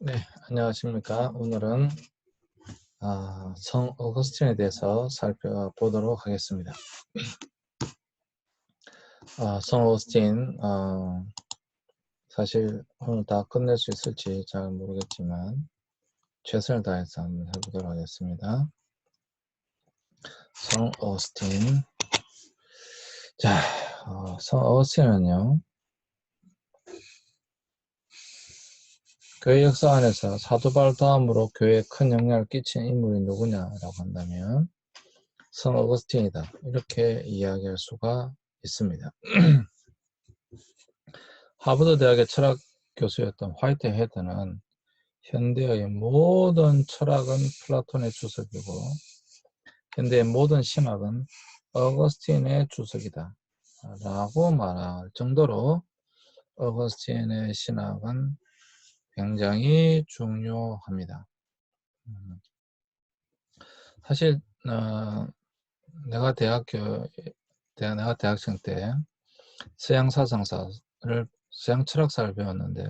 네, 안녕하십니까. 오늘은 성 어거스틴에 대해서 살펴보도록 하겠습니다. 성 어거스틴, 사실 오늘 다 끝낼 수 있을지 잘 모르겠지만 최선을 다해서 한번 해보도록 하겠습니다. 성 어거스틴. 자, 성 어거스틴은요, 교회 역사 안에서 사도 바울 다음으로 교회에 큰 영향을 끼친 인물이 누구냐라고 한다면 성 어거스틴이다, 이렇게 이야기할 수가 있습니다. 하버드 대학의 철학 교수였던 화이트 헤드는 현대의 모든 철학은 플라톤의 주석이고 현대의 모든 신학은 어거스틴의 주석이다 라고 말할 정도로 어거스틴의 신학은 굉장히 중요합니다. 사실 내가 대학생 때 서양 철학사를 배웠는데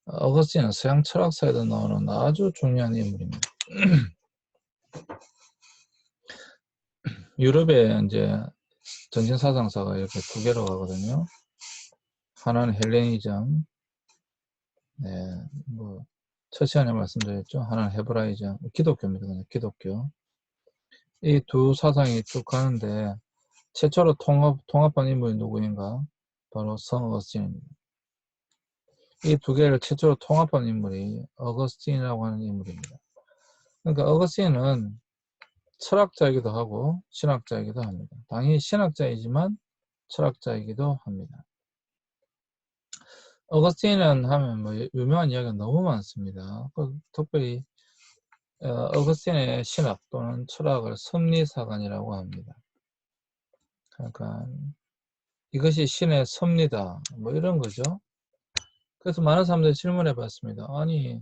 어거스틴은 서양 철학사에도 나오는 아주 중요한 인물입니다. 유럽에 이제 전신사상사가 이렇게 두 개로 가거든요. 하나는 헬레니즘, 네, 첫 시간에 말씀드렸죠. 하나는 헤브라이즘, 기독교입니다. 기독교. 이 두 사상이 쭉 가는데 최초로 통합한 인물이 누구인가? 바로 성 어거스틴입니다. 이 두 개를 최초로 통합한 인물이 어거스틴이라고 하는 인물입니다. 그러니까 어거스틴은 철학자이기도 하고 신학자이기도 합니다. 당연히 신학자이지만 철학자이기도 합니다. 어거스틴은 하면 유명한 이야기가 너무 많습니다. 특별히 어거스틴의 신학 또는 철학을 섭리사관이라고 합니다. 그러니까 이것이 신의 섭리다, 이런 거죠. 그래서 많은 사람들이 질문해 봤습니다. 아니,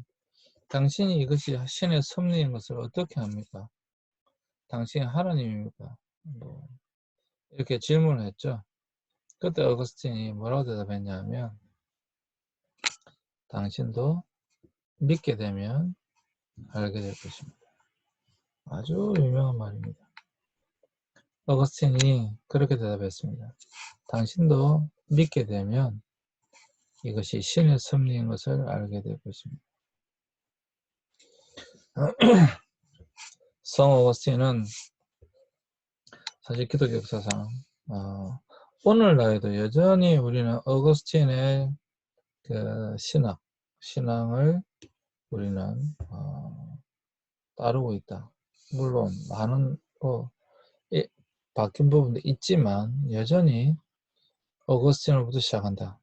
당신이 이것이 신의 섭리인 것을 어떻게 합니까? 당신이 하나님입니까? 이렇게 질문을 했죠. 그때 어거스틴이 뭐라고 대답했냐면, 당신도 믿게 되면 알게 될 것입니다. 아주 유명한 말입니다. 어거스틴이 그렇게 대답했습니다. 당신도 믿게 되면 이것이 신의 섭리인 것을 알게 될 것입니다. 성 어거스틴은 사실 기독교 역사상 오늘날에도 여전히 우리는 어거스틴의 그 신앙을 우리는 따르고 있다. 물론 많은 바뀐 부분도 있지만 여전히 어거스틴으로부터 시작한다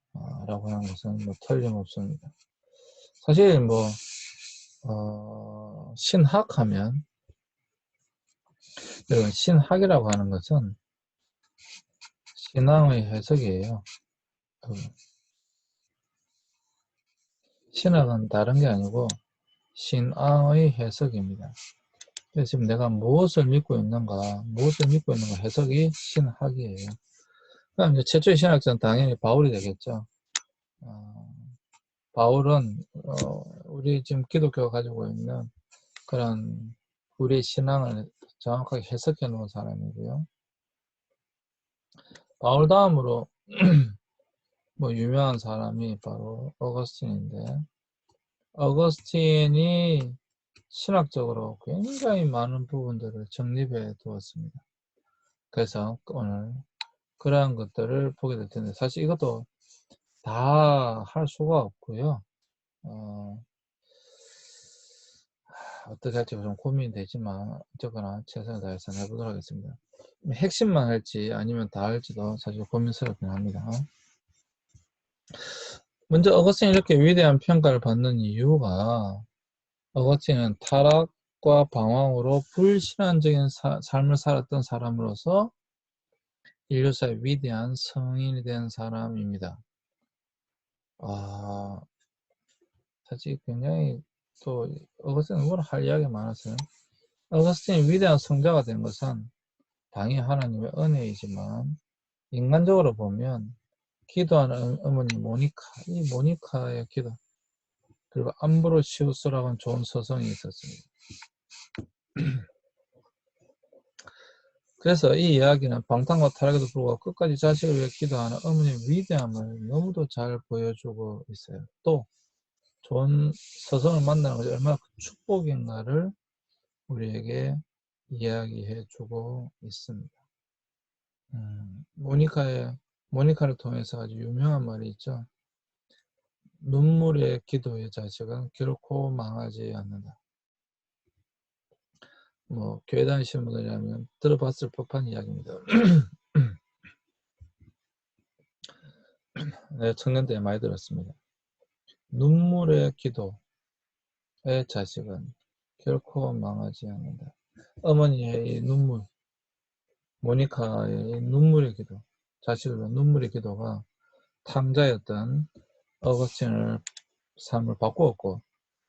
라고 하는 것은 틀림없습니다. 사실 신학하면, 신학이라고 하는 것은 신앙의 해석이에요. 신학은 다른 게 아니고 신앙의 해석입니다. 그래서 지금 내가 무엇을 믿고 있는가 해석이 신학이에요. 그럼 이제 최초의 신학자는 당연히 바울이 되겠죠. 바울은 우리 지금 기독교가 가지고 있는 그런 우리의 신앙을 정확하게 해석해 놓은 사람이고요. 바울 다음으로 유명한 사람이 바로 어거스틴인데, 어거스틴이 신학적으로 굉장히 많은 부분들을 정립해 두었습니다. 그래서 오늘 그러한 것들을 보게 될 텐데, 사실 이것도 다 할 수가 없고요. 어떻게 할지 좀 고민이 되지만 어쨌거나 최선을 다해서 해보도록 하겠습니다. 핵심만 할지 아니면 다 할지도 사실 고민스럽긴 합니다. 먼저 어거스틴이 이렇게 위대한 평가를 받는 이유가, 어거스틴은 타락과 방황으로 불신앙적인 삶을 살았던 사람으로서 인류사의 위대한 성인이 된 사람입니다. 사실 굉장히 또 어거스틴은 워낙 할 이야기가 많았어요. 어거스틴이 위대한 성자가 된 것은 당연히 하나님의 은혜이지만, 인간적으로 보면 기도하는 어머니 모니카의 기도, 그리고 암브로시우스라고는 좋은 서성이 있었습니다. 그래서 이 이야기는 방탕과 타락에도 불구하고 끝까지 자식을 위해 기도하는 어머니의 위대함을 너무도 잘 보여주고 있어요. 또 좋은 서성을 만나는 것이 얼마나 축복인가를 우리에게 이야기해주고 있습니다. 모니카를 통해서 아주 유명한 말이 있죠. 눈물의 기도의 자식은 결코 망하지 않는다. 뭐 교회 다니시는 분들이라면 들어봤을 법한 이야기입니다. 네, 청년 때 많이 들었습니다. 눈물의 기도의 자식은 결코 망하지 않는다. 어머니의 이 눈물, 모니카의 이 눈물의 기도, 자식을 위한 눈물의 기도가 탕자였던 어거스틴을 삶을 바꾸었고,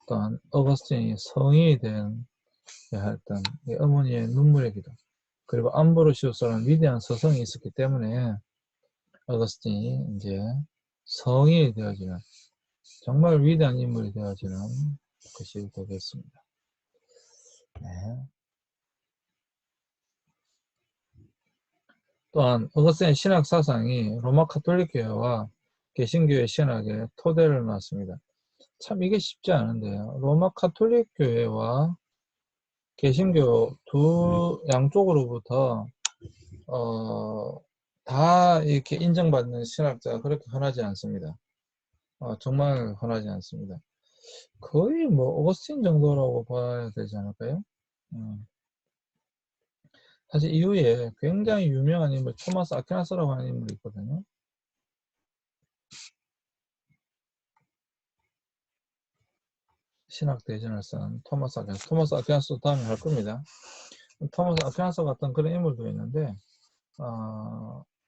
또한 어거스틴이 성인이 된 했던 이 어머니의 눈물의 기도, 그리고 암브로시우스라는 위대한 서성이 있었기 때문에 어거스틴이 이제 성인이 되어지는 정말 위대한 인물이 되어지는 것이 되겠습니다. 네. 또한 어거스틴의 신학 사상이 로마 카톨릭 교회와 개신교회 신학의 토대를 놨습니다. 참 이게 쉽지 않은데요. 로마 카톨릭 교회와 개신교 두 양쪽으로부터 다 이렇게 인정받는 신학자가 그렇게 흔하지 않습니다. 정말 흔하지 않습니다. 거의 뭐 오거스틴 정도라고 봐야 되지 않을까요? 사실 이후에 굉장히 유명한 인물 토마스 아퀴나스라고 하는 인물이 있거든요. 신학 대전을 쓴 토마스 아퀴나스도 다음에 할 겁니다. 토마스 아퀴나스 같은 그런 인물도 있는데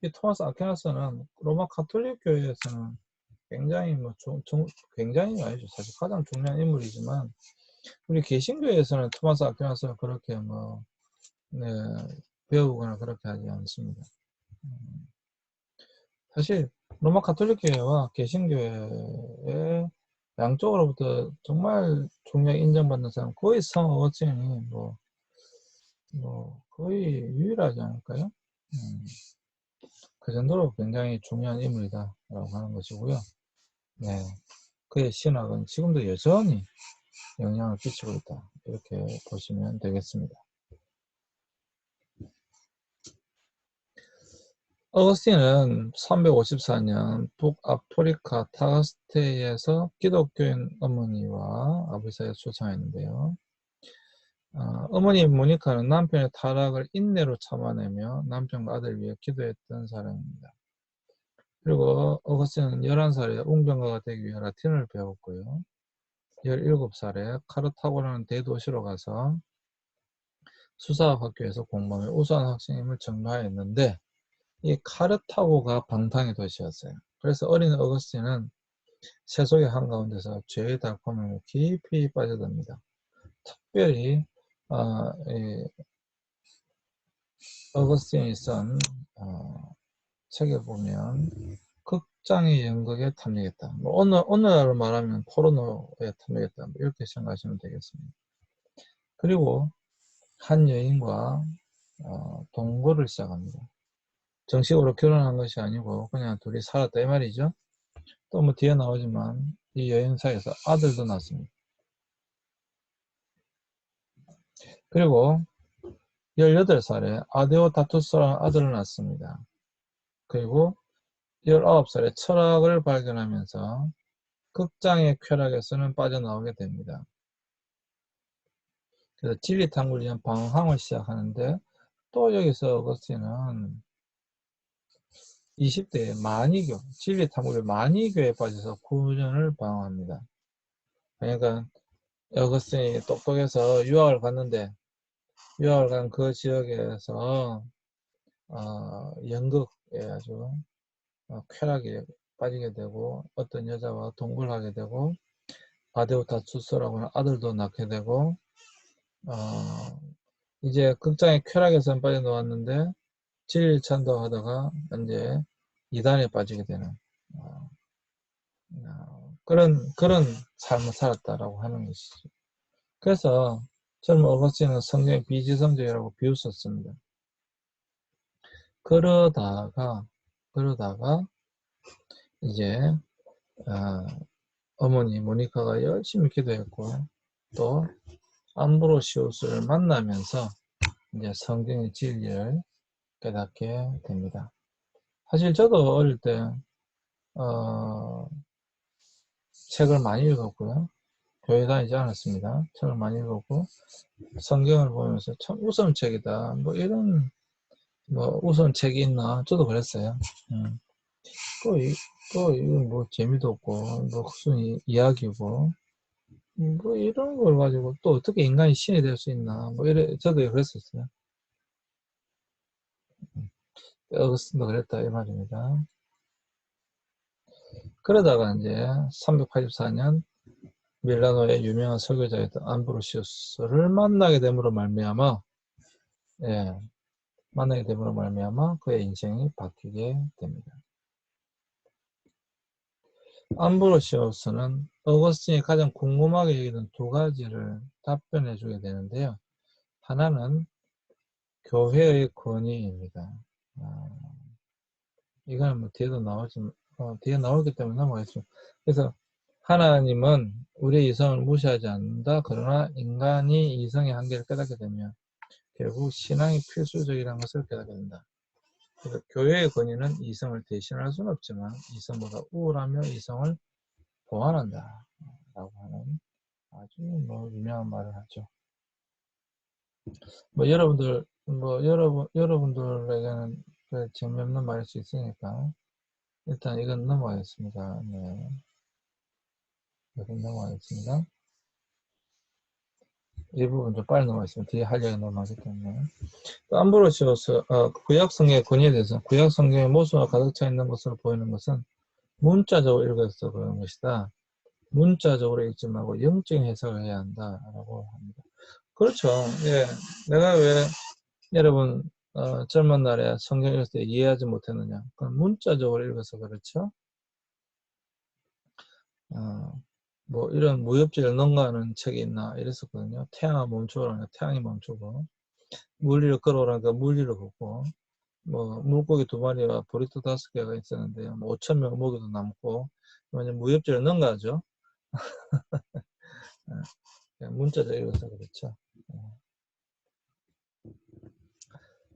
이 토마스 아퀴나스는 로마 카톨릭 교회에서는 굉장히 굉장히 아니죠. 사실 가장 중요한 인물이지만 우리 개신교에서는 토마스 아퀴나스가 그렇게 네, 배우거나 그렇게 하지 않습니다. 사실 로마 카톨릭 교회와 개신교회의 양쪽으로부터 정말 중요하게 인정받는 사람 거의 성 어거스틴이 거의 유일하지 않을까요? 그 정도로 굉장히 중요한 인물이다라고 하는 것이고요. 네, 그의 신학은 지금도 여전히 영향을 끼치고 있다. 이렇게 보시면 되겠습니다. 어거스틴은 354년 북아프리카 타가스테에서 기독교인 어머니와 아버지 사이에 초창했는데요. 어머니 모니카는 남편의 타락을 인내로 참아내며 남편과 아들을 위해 기도했던 사람입니다. 그리고 어거스틴은 11살에 웅변가가 되기 위해 라틴을 배웠고요. 17살에 카르타고라는 대도시로 가서 수사학 학교에서 공부하며 우수한 학생임을 증명했는데 이 카르타고가 방탕의 도시였어요. 그래서 어린 어거스틴은 세속의 한가운데서 죄의 달콤함에 깊이 빠져듭니다. 특별히 어거스틴이 쓴 책에 보면 극장의 연극에 탐닉했다. 오늘날로 말하면 포르노에 탐닉했다. 이렇게 생각하시면 되겠습니다. 그리고 한 여인과 동거를 시작합니다. 정식으로 결혼한 것이 아니고 그냥 둘이 살았다 이 말이죠. 또 뭐 뒤에 나오지만 이 여인 사이에서 아들도 낳습니다. 그리고 18살에 아데오다투스라는 아들을 낳습니다. 그리고 19살에 철학을 발견하면서 극장의 쾌락에서는 빠져나오게 됩니다. 그래서 진리탐구를 위한 방황을 시작하는데 또 여기서 어거스틴은 20대에 진리탐구를 마니교에 빠져서 9년을 방황합니다. 그러니까 어거스틴이 똑똑해서 유학을 갔는데 유학을 간 그 지역에서 연극에 아주 쾌락에 빠지게 되고 어떤 여자와 동거를 하게 되고 아데오다투스라고 하는 아들도 낳게 되고 이제 극장의 쾌락에서 빠져나왔는데 진리찬도 하다가 이제 이단에 빠지게 되는 그런 삶을 살았다라고 하는 것이죠. 그래서 젊은 어거스틴은 성경의 비지성적이라고 비웃었습니다. 그러다가 이제 어머니 모니카가 열심히 기도했고 또 암브로시우스를 만나면서 이제 성경의 진리를 깨닫게 됩니다. 사실 저도 어릴 때 책을 많이 읽었고요. 교회 다니지 않았습니다. 책을 많이 읽었고 성경을 보면서 참 우선책이다. 뭐 이런 우선책이 있나 저도 그랬어요. 이건 뭐 재미도 없고 뭐 무슨 이야기고 뭐 이런 걸 가지고 또 어떻게 인간이 신이 될 수 있나 뭐 저도 그랬었어요. 어거스틴도 그랬다 이 말입니다. 그러다가 이제 384년 밀라노의 유명한 설교자였던 암브로시우스를 만나게 됨으로 말미암아 그의 인생이 바뀌게 됩니다. 암브로시우스는 어거스틴이 가장 궁금하게 여기던 두 가지를 답변해 주게 되는데요. 하나는 교회의 권위입니다. 이거는 뭐 뒤에도 뒤에 나오기 때문에 넘어가겠습니다. 그래서 하나님은 우리의 이성을 무시하지 않는다. 그러나 인간이 이성의 한계를 깨닫게 되면 결국 신앙이 필수적이라는 것을 깨닫게 된다. 그래서 교회의 권위는 이성을 대신할 수는 없지만 이성보다 우월하며 이성을 보완한다. 라고 하는 아주 유명한 말을 하죠. 여러분들에게는 재미없는 말일 수 있으니까 일단 이건 넘어가겠습니다. 네. 이건 넘어가겠습니다. 이 부분 좀 빨리 넘어가겠습니다. 뒤에 할 얘기 넘어가기 때문에. 암브로시우스, 구약성경의 권위에 대해서 구약성경의 모순과 가득 차 있는 것으로 보이는 것은 문자적으로 읽어서 그런 것이다. 문자적으로 읽지 말고 영적인 해석을 해야 한다라고 합니다. 그렇죠. 예. 내가 왜 여러분 젊은 날에 성경 읽을 때 이해하지 못했느냐? 그건 문자적으로 읽어서 그렇죠. 뭐 이런 무협지를 능가하는 책이 있나 이랬었거든요. 태양아 멈추라니까 태양이 멈추고 물리를 끌어오라니까 물리를 걷고 뭐 물고기 2마리와 보리토 5개가 있었는데요. 뭐 5,000명 먹이도 남고 완전 무협지를 능가하죠. 문자적으로 읽어서 그렇죠.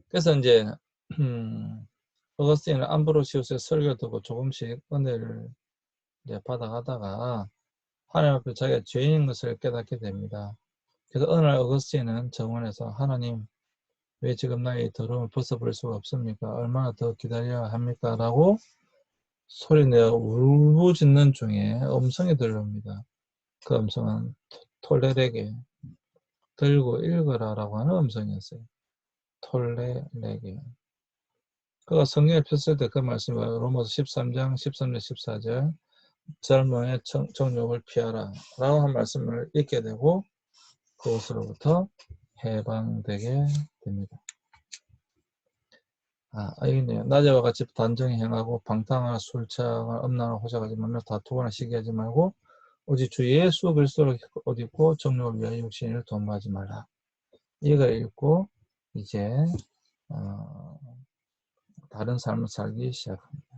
그래서 이제 어거스틴은 암브로시우스의 설교를 듣고 조금씩 은혜를 이제 받아가다가 하나님 앞에 자기가 죄인인 것을 깨닫게 됩니다. 그래서 어느 날 어거스틴은 정원에서 하나님 왜 지금 나의 더러움을 벗어버릴 수가 없습니까? 얼마나 더 기다려야 합니까? 라고 소리내어 울부짖는 중에 음성이 들려옵니다. 그 음성은 톨레에게 들고 읽어라 라고 하는 음성이었어요. 톨레에게. 그가 성경을 폈을 때 그 말씀이 로마서 13장 13절 14절 젊음의 정욕을 피하라 라고 한 말씀을 읽게 되고 그것으로부터 해방되게 됩니다. 알겠네요. 낮에와 같이 단정히 행하고 방탕하나 술취하거나 음란하나 호색하지 말며 다투거나 시기하지 말고 오직 주 예수 그리스도를 옷 입고 정욕을 위하여 육신을 도모하지 말라. 이걸 읽고 이제 다른 삶을 살기 시작합니다.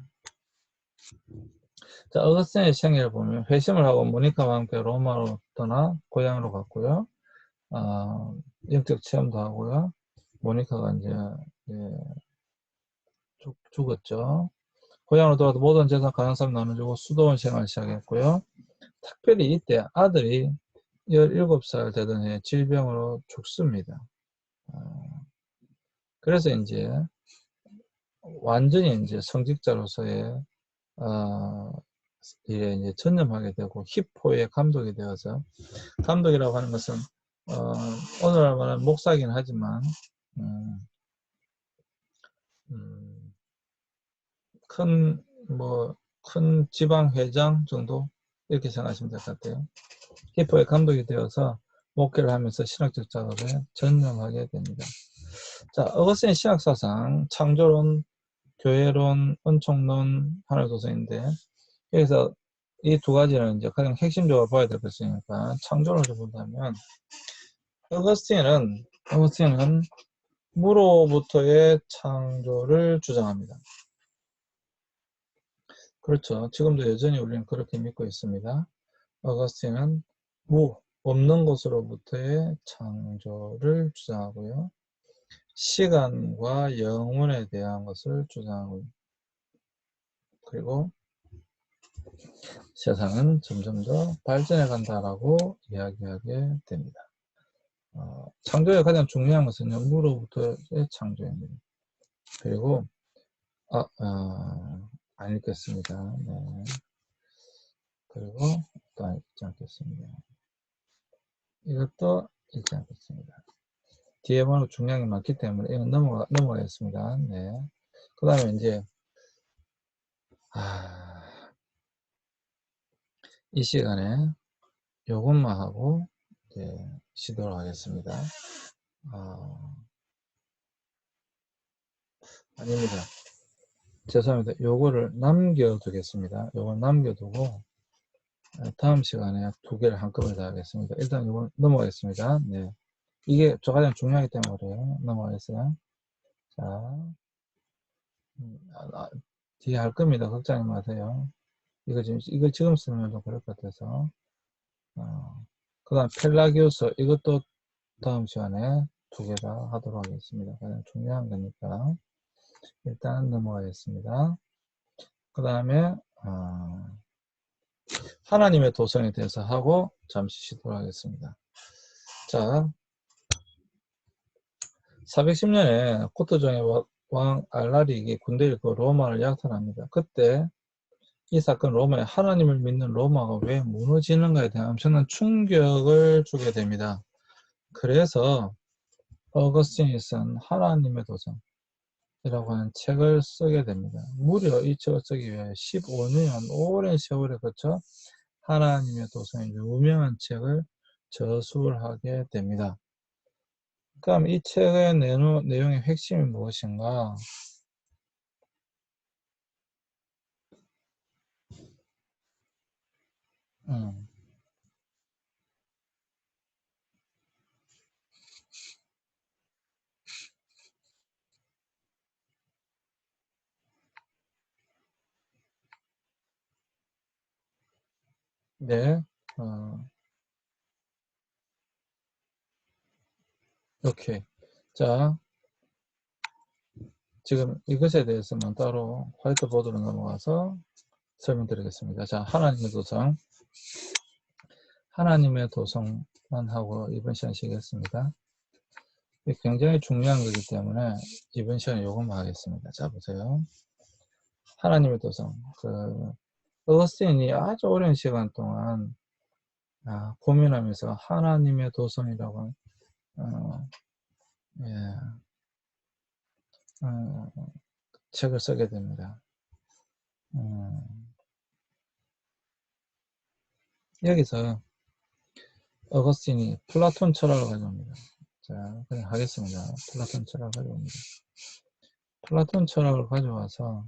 자, 어거스틴의 생애를 보면 회심을 하고 모니카와 함께 로마로 떠나 고향으로 갔고요. 영적 체험도 하고요. 모니카가 이제 죽었죠. 고향으로 돌아도 모든 재산 가난삼 나눠주고 수도원 생활을 시작했고요. 특별히 이때 아들이 17살 되던 해 질병으로 죽습니다. 그래서 이제 완전히 이제 성직자로서의 일에 이제 전념하게 되고 히포의 감독이 되어서 감독이라고 하는 것은 오늘날 말하는 목사긴 하지만 큰 지방회장 정도 이렇게 생각하시면 될 것 같아요. 히포의 감독이 되어서 목회를 하면서 신학적 작업에 전념하게 됩니다. 자, 어거스틴 신학사상, 창조론, 교회론, 은총론, 하늘도서인데 여기서 이 두 가지는 이제 가장 핵심적으로 봐야 될 것이니까 창조를 좀 본다면 어거스틴은 무로부터의 창조를 주장합니다. 그렇죠. 지금도 여전히 우리는 그렇게 믿고 있습니다. 어거스틴은 없는 것으로부터의 창조를 주장하고요. 시간과 영혼에 대한 것을 주장하고요. 그리고 세상은 점점 더 발전해 간다라고 이야기하게 됩니다. 창조의 가장 중요한 것은 무로부터의 창조입니다. 그리고 안 읽겠습니다. 네. 그리고 또 읽지 않겠습니다. 이것도 읽지 않겠습니다. 뒤에 보면 중요한 게 많기 때문에 이건 넘어가겠습니다. 네. 그 다음에 이제 이 시간에 요것만 하고 이제 쉬도록 하겠습니다. 아닙니다. 죄송합니다. 요거를 남겨두겠습니다. 요걸 남겨두고 다음 시간에 두 개를 한꺼번에 다 하겠습니다. 일단 요걸 넘어가겠습니다. 네. 이게 가장 중요하기 때문에 그래요. 넘어가겠어요. 자, 뒤에 할 겁니다. 걱정하지 마세요. 이거 지금 쓰면 좀 그럴 것 같아서. 그 다음 펠라기우스, 이것도 다음 시간에 두 개 다 하도록 하겠습니다. 가장 중요한 거니까. 일단 넘어가겠습니다. 그 다음에, 하나님의 도성에 대해서 하고 잠시 쉬도록 하겠습니다. 자, 410년에 코트족의 왕 알라릭이 군대를 이끌고 로마를 약탈합니다. 그때 이 사건 로마에 하나님을 믿는 로마가 왜 무너지는가에 대한 엄청난 충격을 주게 됩니다. 그래서 어거스틴이 쓴 하나님의 도성이라고 하는 책을 쓰게 됩니다. 무려 이 책을 쓰기 위해 15년 오랜 세월에 거쳐 하나님의 도성의 유명한 책을 저술을 하게 됩니다. 그럼 이 책의 내용의 핵심이 무엇인가? 네, 오케이. 자, 지금 이것에 대해서는 따로 화이트보드로 넘어가서 설명드리겠습니다. 자, 하나님의 도성만 하고 이번 시간 쉬겠습니다. 굉장히 중요한 거기 때문에 이번 시간에 요것만 하겠습니다. 자, 보세요. 하나님의 도성. 어거스틴이 아주 오랜 시간 동안 고민하면서 하나님의 도성이라고 예, 책을 쓰게 됩니다. 여기서 어거스틴이 플라톤 철학을 가져옵니다. 자, 그냥 하겠습니다. 플라톤 철학을 가져옵니다. 플라톤 철학을 가져와서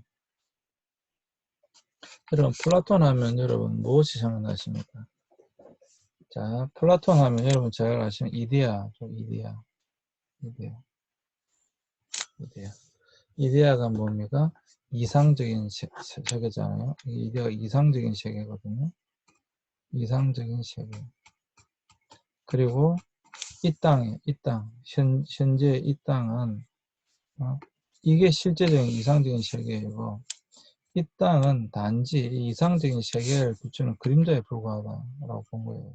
여러분 플라톤 하면 여러분 무엇이 생각나십니까? 자, 플라톤 하면 여러분 잘 아시는 이데아죠. 이데아가 뭡니까? 이상적인 세계잖아요. 이데아가 이상적인 세계거든요. 이상적인 세계. 그리고 이 땅, 현재 이 땅은 이게 실제적인 이상적인 세계이고 이 땅은 단지 이상적인 세계를 비추는 그림자에 불과하다라고 본 거예요.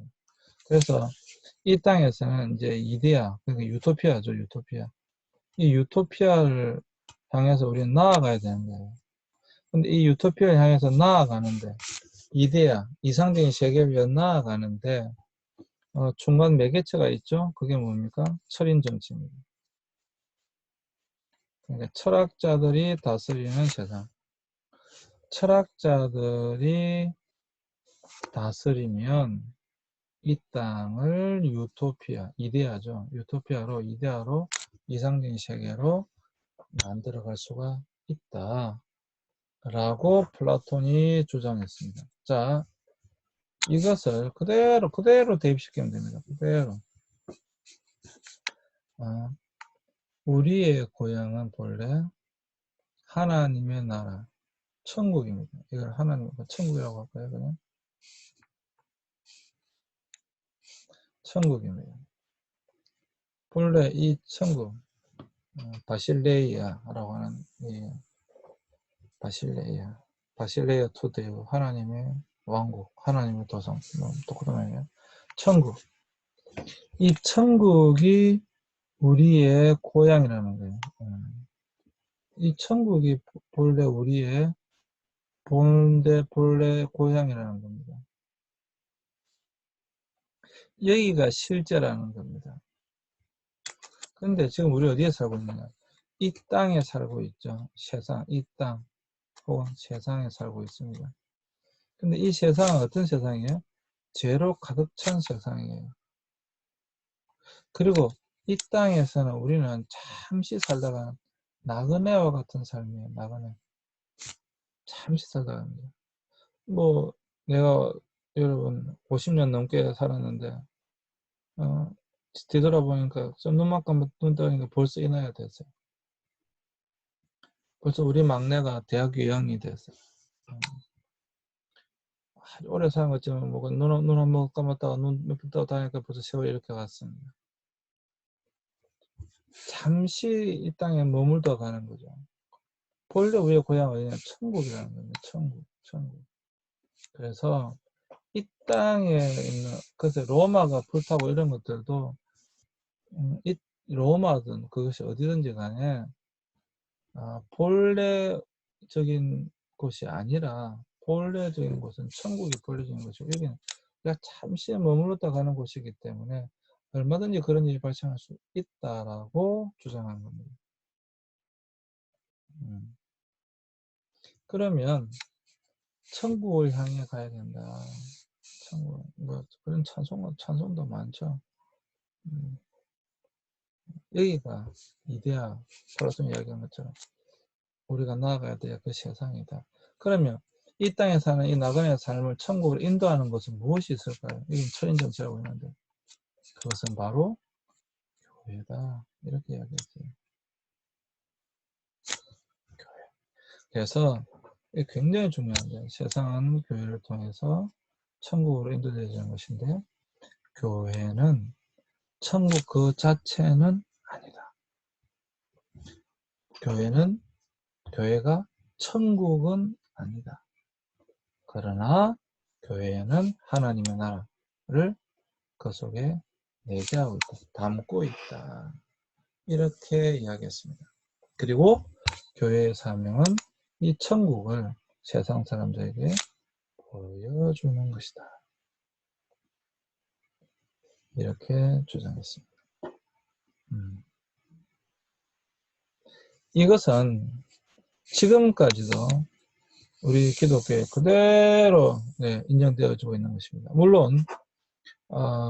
그래서 이 땅에서는 이제 이데아, 그러니까 유토피아죠, 유토피아. 이 유토피아를 향해서 우리는 나아가야 되는 거예요. 근데 이 유토피아를 향해서 나아가는데 이데아, 이상적인 세계를 위해 나아가는데 중간 매개체가 있죠? 그게 뭡니까? 철인 정치입니다. 그러니까 철학자들이 다스리는 세상. 철학자들이 다스리면 이 땅을 이데아로 이상적인 세계로 만들어갈 수가 있다. 라고 플라톤이 주장했습니다. 자, 이것을 그대로 대입시키면 됩니다. 그대로. 우리의 고향은 본래 하나님의 나라, 천국입니다. 이걸 하나님, 천국이라고 할까요? 그냥? 천국입니다. 본래 이 천국, 바실레이아라고 하는 이 바실레이아 투데이, 하나님의 왕국, 하나님의 도성, 똑같은 말이에요. 천국. 이 천국이 우리의 고향이라는 거예요. 이 천국이 본래 우리의 본래 고향이라는 겁니다. 여기가 실제라는 겁니다. 근데 지금 우리 어디에 살고 있느냐? 이 땅에 살고 있죠. 세상, 이 땅 혹은 세상에 살고 있습니다. 근데 이 세상은 어떤 세상이에요? 죄로 가득 찬 세상이에요. 그리고 이 땅에서는 우리는 잠시 살다가 나그네와 같은 삶이에요. 나그네. 잠시 살다가 합니다. 뭐 내가 여러분 50년 넘게 살았는데 뒤돌아보니까 좀 눈만 감고 눈 떠니까 벌써 이 나이가 됐어요. 벌써 우리 막내가 대학교 2학년이 됐어요. 아주 오래 사는 것처럼 뭐 눈 한 번 감았다가 눈 몇 번 떠 다니까 벌써 세월이 이렇게 갔습니다. 잠시 이 땅에 머물다 가는 거죠. 본래 우리의 고향은 어디냐? 천국이라는 겁니다. 천국. 그래서 이 땅에 있는, 그래서 로마가 불타고 이런 것들도 이 로마든 그것이 어디든지 간에 본래적인 곳이 아니라 본래적인 곳은 천국이 본래적인 곳이고 여기는 그냥 잠시 머물렀다 가는 곳이기 때문에 얼마든지 그런 일이 발생할 수 있다라고 주장한 겁니다. 그러면 천국을 향해 가야 된다. 천국, 뭐 그런 찬송도 많죠. 여기가 이데아, 플라톤이 이야기한 것처럼 우리가 나아가야 될 그 세상이다. 그러면 이 땅에 사는 이 나그네의 삶을 천국으로 인도하는 것은 무엇이 있을까요? 이건 초인정치라고 했는데 그것은 바로 교회다. 이렇게 이야기했어요. 교회. 그래서 굉장히 중요한데 세상은 교회를 통해서 천국으로 인도되어지는 것인데 교회는 천국 그 자체는 아니다. 교회가 천국은 아니다. 그러나 교회는 하나님의 나라를 그 속에 내재하고 있다. 담고 있다. 이렇게 이야기했습니다. 그리고 교회의 사명은 이 천국을 세상 사람들에게 보여주는 것이다. 이렇게 주장했습니다. 이것은 지금까지도 우리 기독교에 그대로 인정되어지고 있는 것입니다. 물론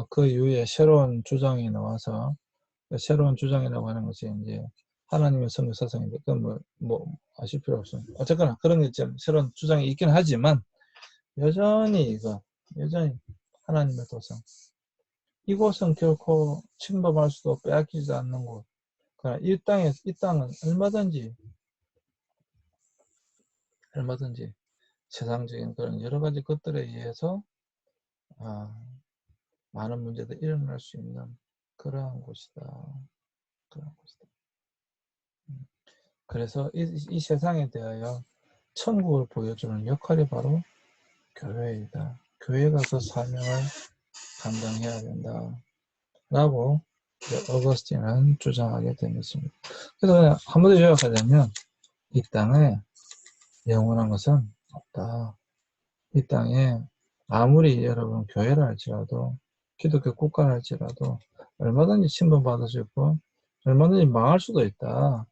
그 이후에 새로운 주장이 나와서 새로운 주장이라고 하는 것이 이제 하나님의 선교 사상인데 그건 뭐 아실 필요 없습니다. 어쨌거나 그런 게 좀 새로운 주장이 있긴 하지만 여전히 하나님의 도성 이곳은 결코 침범할 수도 빼앗기지 않는 곳. 그러나 이 땅은 얼마든지 세상적인 그런 여러 가지 것들에 의해서 많은 문제들이 일어날 수 있는 그러한 곳이다. 그래서 이 세상에 대하여 천국을 보여주는 역할이 바로 교회이다. 교회가 그 사명을 감당해야 된다. 라고 어거스틴은 주장하게 된 것입니다. 그래서 그냥 한마디로 요약하자면 이 땅에 영원한 것은 없다. 이 땅에 아무리 여러분 교회를 할지라도 기독교 국가를 할지라도 얼마든지 침범받을 수 있고 얼마든지 망할 수도 있다.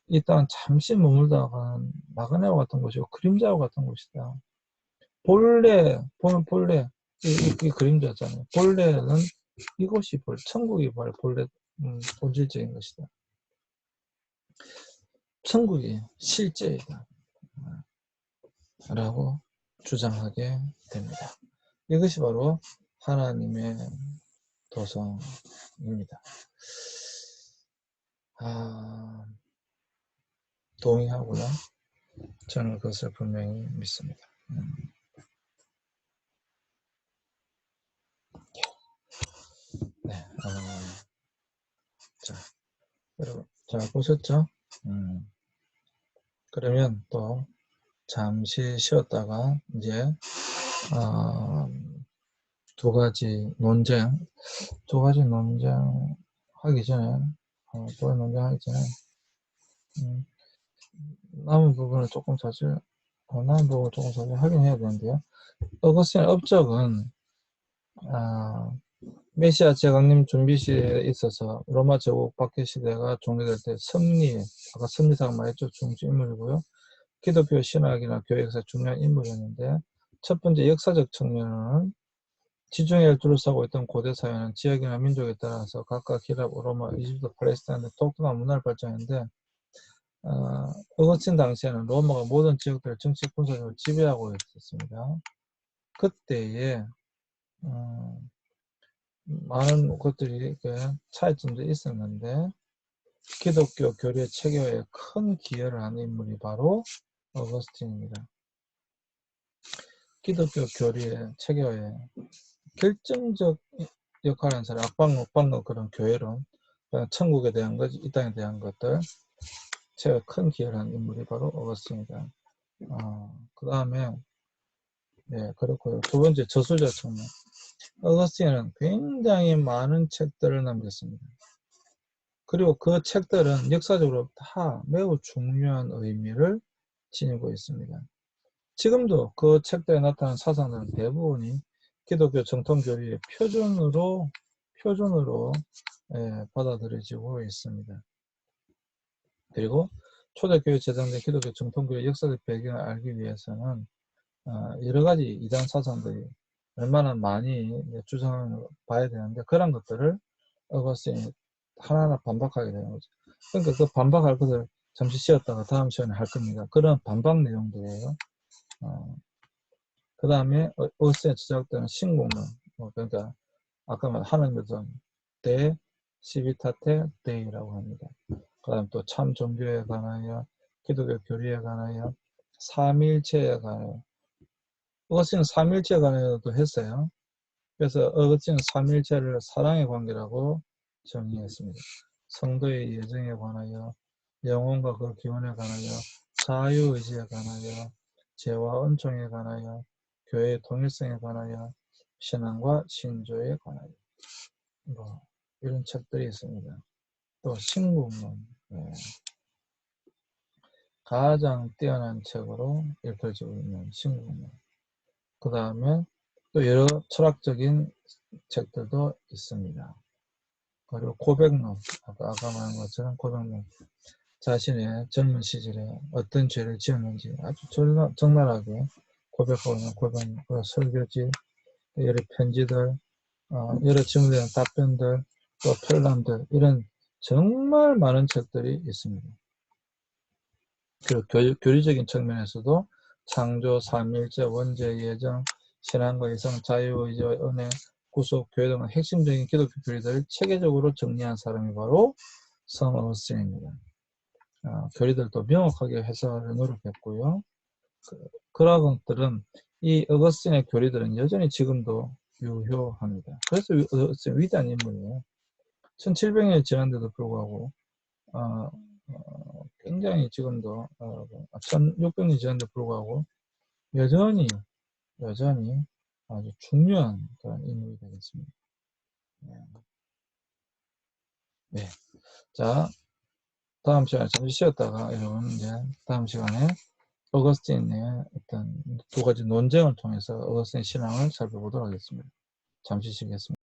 이 땅은 잠시 머물다가 나그네와 같은 곳이고 그림자와 같은 곳이다. 보면 본래 이 그림자잖아요. 본래는 이곳이 천국이 바로 본래 본질적인 것이다. 천국이 실제이다. 라고 주장하게 됩니다. 이것이 바로 하나님의 도성입니다. 동의하고요. 저는 그것을 분명히 믿습니다. 네, 자, 여러분, 잘 보셨죠? 그러면 또 잠시 쉬었다가 이제 두 가지 논쟁 하기 전에 두 가지 논쟁 하기 전에 남은 부분을 조금 사실 확인해야 되는데요. 어거스틴 업적은 메시아 재강림 준비시대에 있어서 로마 제국 박해 시대가 종료될 때 아까 섭리사가 말했죠. 중심 인물이고요. 기독교 신학이나 교회 역사 중요한 인물이었는데, 첫 번째 역사적 측면은 지중해를 둘러싸고 있던 고대 사회는 지역이나 민족에 따라서 각각 히랍, 로마, 이집트, 팔레스타인 등 독특한 문화를 발전했는데, 어거스틴 당시에는 로마가 모든 지역들을 정치 군사적으로 지배하고 있었습니다. 그때에 많은 것들이 차이점도 있었는데, 기독교 교리의 체계화에 큰 기여를 한 인물이 바로 어거스틴입니다. 기독교 교리의 체계화에 결정적 역할을 한 사람, 앞방로 그런 교회론, 천국에 대한 것, 이 땅에 대한 것들, 제가 큰 기여를 한 인물이 바로 어거스틴이다. 그 다음에, 네, 그렇고요. 두 번째, 저술자 측면. 어거스틴은 굉장히 많은 책들을 남겼습니다. 그리고 그 책들은 역사적으로 다 매우 중요한 의미를 지니고 있습니다. 지금도 그 책들에 나타난 사상들은 대부분이 기독교 정통교리의 표준으로 받아들여지고 있습니다. 그리고 초대교회 제정된 기독교 정통교회 역사적 배경을 알기 위해서는 여러 가지 이단 사상들이 얼마나 많이 주장을 봐야 되는데, 그런 것들을 어거스틴이 하나하나 반박하게 되는 거죠. 그러니까 그 반박할 것을 잠시 쉬었다가 다음 시간에 할 겁니다. 그런 반박 내용들이에요. 그 다음에 어거스틴에 제작되는 신공론, 그러니까 아까 말한 하나님의 돈, 데 시비타테 데이라고 합니다. 그 다음 또 참 종교에 관하여, 기독교 교리에 관하여, 삼일체에 관하여. 어거스틴은 삼일체에 관하여도 했어요. 그래서 어거스틴은 삼일체를 사랑의 관계라고 정의했습니다. 성도의 예정에 관하여, 영혼과 그 기원에 관하여, 자유의지에 관하여, 죄와 은총에 관하여, 교회의 통일성에 관하여, 신앙과 신조에 관하여, 이런 책들이 있습니다. 또 신국론, 가장 뛰어난 책으로 읽혀지고 있는 신국론. 그 다음에 또 여러 철학적인 책들도 있습니다. 그리고 고백론, 아까 말한 것처럼 고백론, 자신의 젊은 시절에 어떤 죄를 지었는지 아주 적나라하게 고백하고 있는 고백론, 설교지, 여러 편지들, 여러 질문에 대한 답변들, 또 편람들, 이런 정말 많은 책들이 있습니다. 그리고 교리적인 측면에서도 창조, 삼일체, 원죄, 예정, 신앙과 이성, 자유의지와 은혜, 구속, 교회 등의 핵심적인 기독교 교리들을 체계적으로 정리한 사람이 바로 성 어거스틴입니다. 교리들도 명확하게 해석을 노력했고요. 그런 것들은, 이 어거스틴의 교리들은 여전히 지금도 유효합니다. 그래서 어거스틴 위대한 인물이에요. 1700년이 지났는데도 불구하고 굉장히 지금도 1600년이 지났는데도 불구하고 여전히 아주 중요한 그런 인물이 되겠습니다. 네. 자, 다음 시간에 잠시 쉬었다가 여러분 이제 다음 시간에 어거스틴의 어떤 두 가지 논쟁을 통해서 어거스틴 신앙을 살펴보도록 하겠습니다. 잠시 쉬겠습니다.